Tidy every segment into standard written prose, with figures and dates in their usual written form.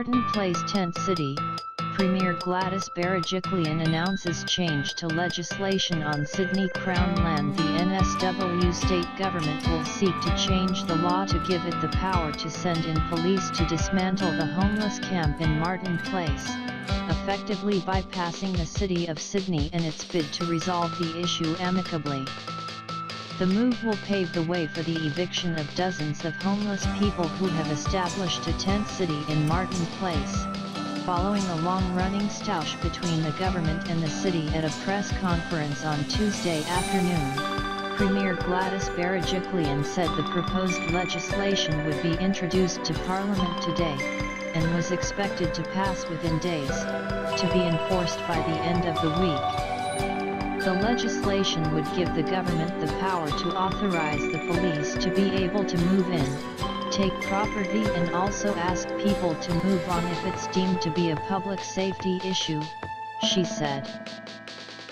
Martin Place tent city, Premier Gladys Berejiklian announces change to legislation on Sydney Crown land. The NSW state government will seek to change the law to give it the power to send in police to dismantle the homeless camp in Martin Place, effectively bypassing the city of Sydney in its bid to resolve the issue amicably. The move will pave the way for the eviction of dozens of homeless people who have established a tent city in Martin Place, following a long-running stoush between the government and the city. At a press conference on Tuesday afternoon, Premier Gladys Berejiklian said the proposed legislation would be introduced to Parliament today, and was expected to pass within days, to be enforced by the end of the week. The legislation would give the government the power to authorize the police to be able to move in, take property and also ask people to move on if it's deemed to be a public safety issue, she said.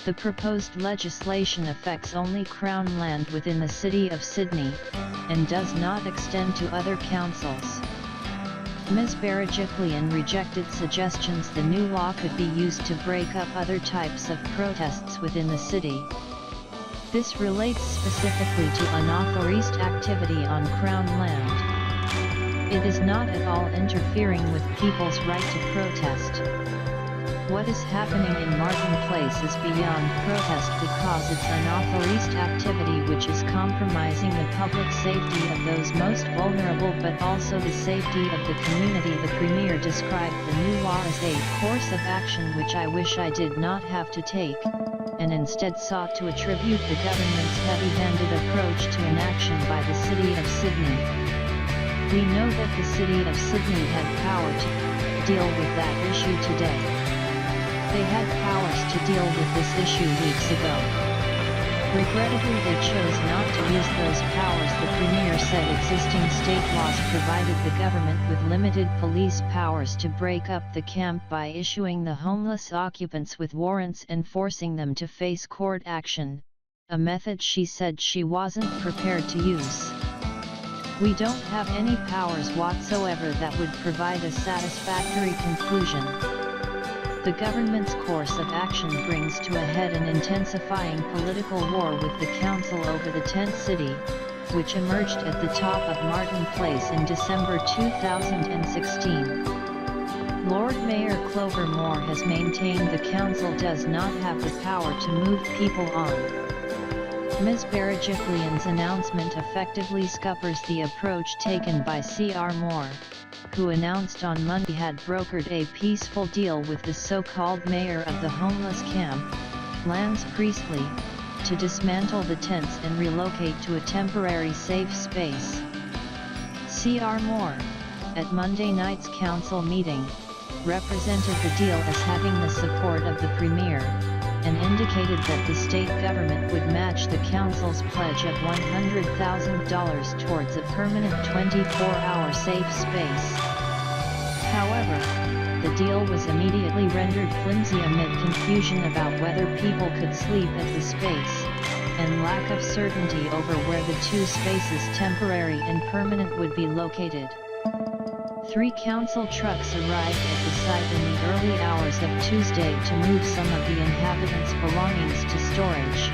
The proposed legislation affects only Crown land within the city of Sydney, and does not extend to other councils. Ms. Berejiklian rejected suggestions the new law could be used to break up other types of protests within the city. This relates specifically to unauthorized activity on Crown land. It is not at all interfering with people's right to protest. What is happening in Martin Place is beyond protest because it's unauthorized activity which is compromising the public safety of those most vulnerable but also the safety of the community. The Premier described the new law as a course of action which I wish I did not have to take, and instead sought to attribute the government's heavy-handed approach to inaction by the city of Sydney. We know that the city of Sydney had power to deal with that issue today. They had powers to deal with this issue weeks ago. Regrettably, they chose not to use those powers. The Premier said existing state laws provided the government with limited police powers to break up the camp by issuing the homeless occupants with warrants and forcing them to face court action, a method she said she wasn't prepared to use. We don't have any powers whatsoever that would provide a satisfactory conclusion. The government's course of action brings to a head an intensifying political war with the council over the tent city, which emerged at the top of Martin Place in December 2016. Lord Mayor Clover Moore has maintained the council does not have the power to move people on. Ms. Berejiklian's announcement effectively scuppers the approach taken by C.R. Moore, who announced on Monday had brokered a peaceful deal with the so-called mayor of the homeless camp, Lance Priestley, to dismantle the tents and relocate to a temporary safe space. C.R. Moore, at Monday night's council meeting, represented the deal as having the support of the Premier, and indicated that the state government would match the council's pledge of $100,000 towards a permanent 24-hour safe space. However, the deal was immediately rendered flimsy amid confusion about whether people could sleep at the space, and lack of certainty over where the two spaces, temporary and permanent, would be located. 3 council trucks arrived at the site in the early hours of Tuesday to move some of the inhabitants' belongings to storage,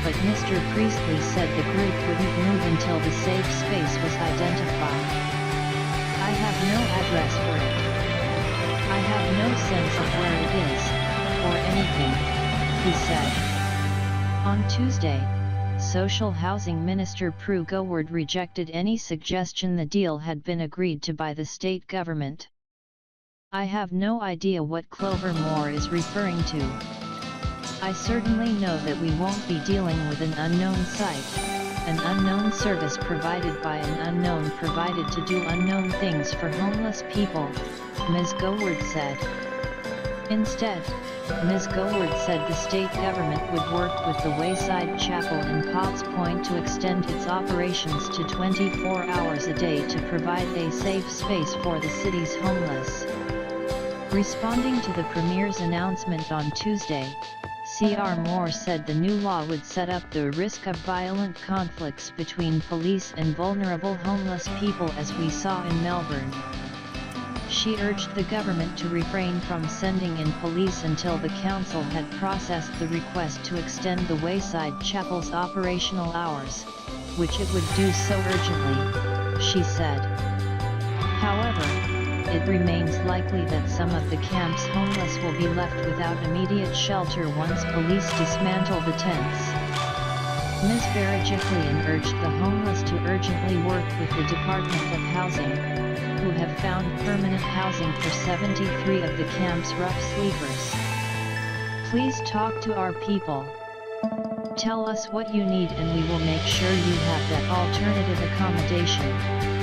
but Mr. Priestley said the group wouldn't move until the safe space was identified. I have no address for it. I have no sense of where it is, or anything, he said. On Tuesday, Social Housing Minister Prue Goward rejected any suggestion the deal had been agreed to by the state government. I have no idea what Clover Moore is referring to. I certainly know that we won't be dealing with an unknown site, an unknown service provided by an unknown provided to do unknown things for homeless people, Ms. Goward said. Instead, Ms. Goward said the state government would work with the Wayside Chapel in Potts Point to extend its operations to 24 hours a day to provide a safe space for the city's homeless. Responding to the Premier's announcement on Tuesday, C.R. Moore said the new law would set up the risk of violent conflicts between police and vulnerable homeless people as we saw in Melbourne. She urged the government to refrain from sending in police until the council had processed the request to extend the Wayside Chapel's operational hours, which it would do so urgently, she said. However, it remains likely that some of the camp's homeless will be left without immediate shelter once police dismantle the tents. Ms. Berejiklian urged the homeless to urgently work with the Department of Housing, who have found permanent housing for 73 of the camp's rough sleepers. Please talk to our people. Tell us what you need and we will make sure you have that alternative accommodation.